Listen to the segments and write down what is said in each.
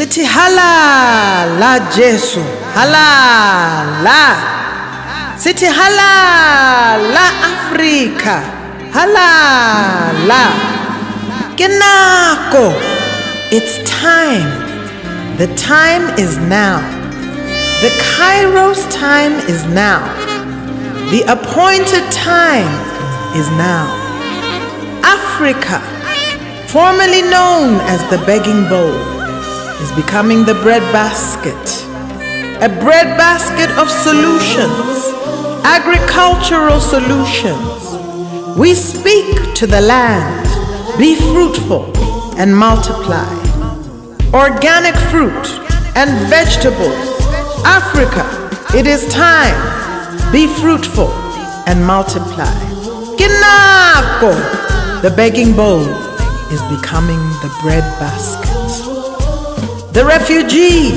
Sithi hala la Jesu, hala la. Sithi hala la Afrika, hala la. Kenako, it's time. The time is now. The Kairos time is now. The appointed time is now. Africa, formerly known as the begging bowl, is becoming the bread basket. A bread basket of solutions, agricultural solutions. We speak to the land, be fruitful and multiply. Organic fruit and vegetables. Africa, it is time, be fruitful and multiply. Kinako, the begging bowl is becoming the bread basket. The refugee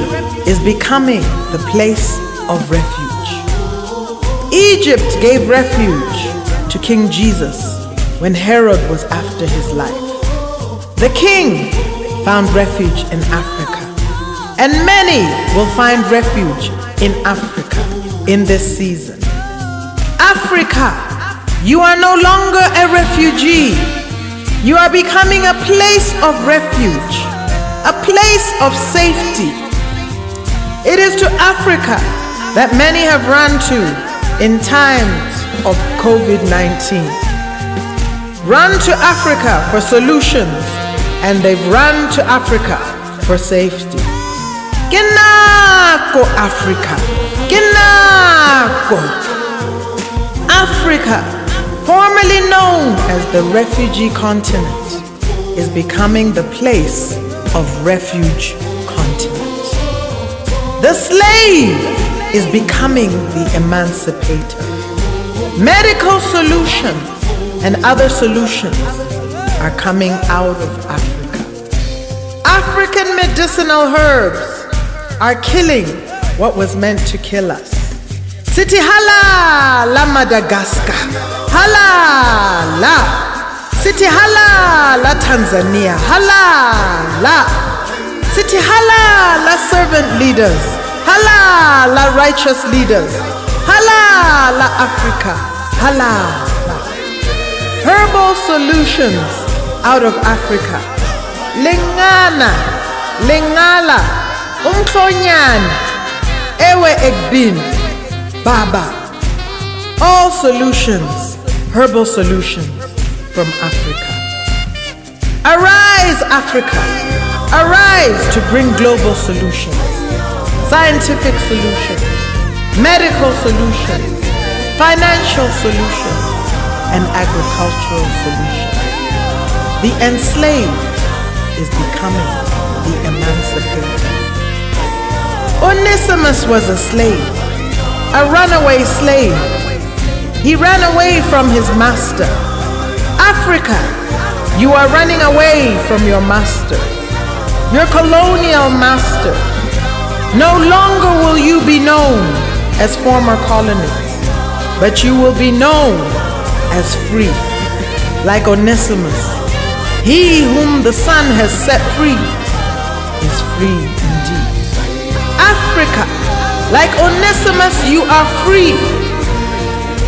is becoming the place of refuge. Egypt gave refuge to King Jesus when Herod was after his life. The king found refuge in Africa, and many will find refuge in Africa in this season. Africa, you are no longer a refugee. You are becoming a place of refuge, a place of safety. It is to Africa that many have run to in times of COVID-19. Run to Africa for solutions, and they've run to Africa for safety. Kenako Africa, Kenako. Africa, formerly known as the refugee continent, is becoming the place of refuge continent. The slave is becoming the emancipator. Medical solutions and other solutions are coming out of Africa. African medicinal herbs are killing what was meant to kill us. Sithi hala la Madagascar, hala la. Sithi hala la Tanzania, hala la. Sithi hala la servant leaders, hala la righteous leaders, hala la Africa, hala la. Herbal solutions out of Africa. Lengana, lengala, umhlonyana, ewe egbin, baba. All solutions, herbal solutions from Africa. Arise, Africa. Arise to bring global solutions, scientific solutions, medical solutions, financial solutions, and agricultural solutions. The enslaved is becoming the emancipator. Onesimus was a slave, a runaway slave. He ran away from his master. Africa, you are running away from your master, your colonial master. No longer will you be known as former colonies, but you will be known as free, like Onesimus. He whom the Son has set free is free indeed. Africa, like Onesimus, you are free.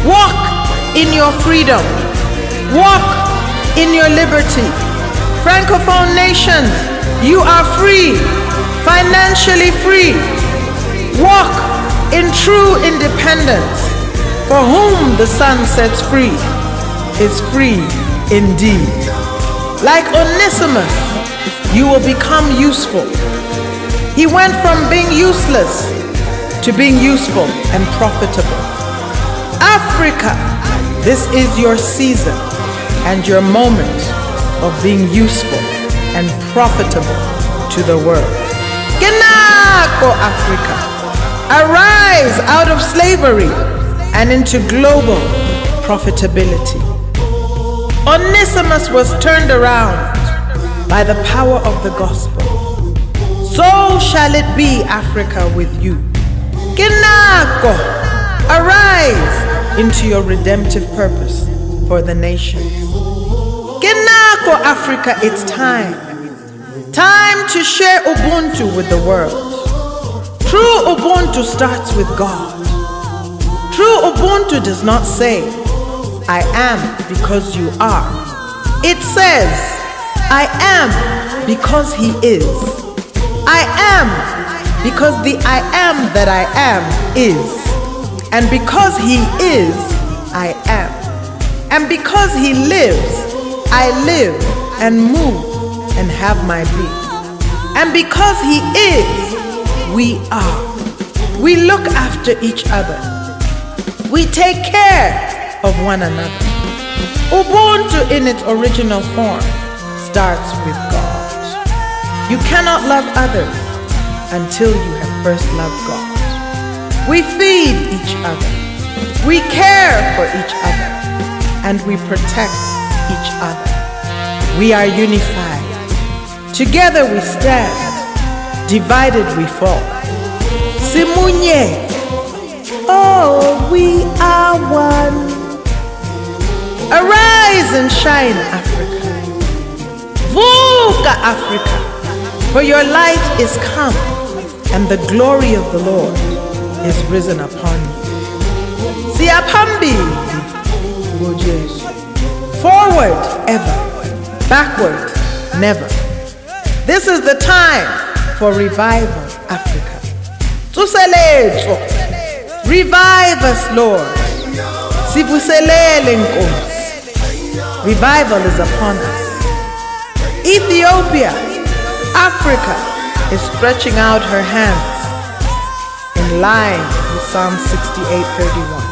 Walk in your freedom. Walk in your liberty. Francophone nations, you are free, financially free. Walk in true independence. For whom the Son sets free is free indeed. Like Onesimus, you will become useful. He went from being useless to being useful and profitable. Africa, this is your season and your moment of being useful and profitable to the world. Kenako Africa, arise out of slavery and into global profitability. Onesimus was turned around by the power of the gospel. So shall it be, Africa, with you. Kenako, arise into your redemptive purpose for the nations. Kenako, Africa, it's time. Time to share Ubuntu with the world. True Ubuntu starts with God. True Ubuntu does not say, I am because you are. It says, I am because He is. I am because the I am that I am is. And because He is, I am. And because He lives, I live and move and have my being. And because He is, we are. We look after each other. We take care of one another. Ubuntu in its original form starts with God. You cannot love others until you have first loved God. We feed each other. We care for each other. And we protect each other. We are unified. Together we stand. Divided we fall. Simunye. Oh, we are one. Arise and shine, Africa. Vuka, Africa. For your light is come, and the glory of the Lord is risen upon you. Siapambi. Forward ever, backward never. This is the time for revival, Africa. Tuseletso. Revive us, Lord. Sivuselele Nkosi. Revival is upon us. Ethiopia, Africa, is stretching out her hands in line with Psalm 68:31.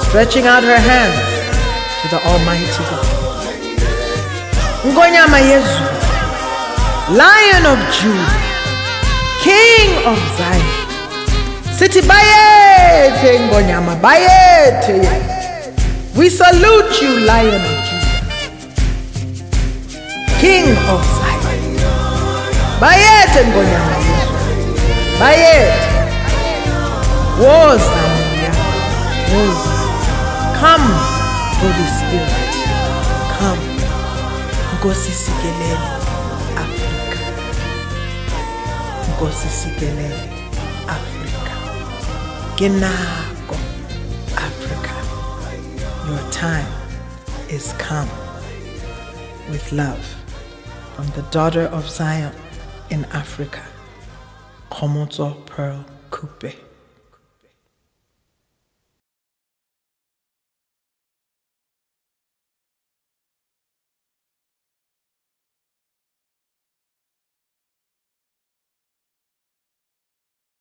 Stretching out her hands to the Almighty God. Ngonyama Yezu, Lion of Judah, King of Zion. Siti bayete Ngonyama, bayete. We salute you, Lion of Judah, King of Zion. Bayete Ngonyama Yezu, bayete. Wozania, Wozania. Come, Holy Spirit, come. Nkosi sikelele Africa. Nkosi sikelele Africa. Kenako Africa. Your time is come. With love from the daughter of Zion in Africa, Komoto Pearl Kupe.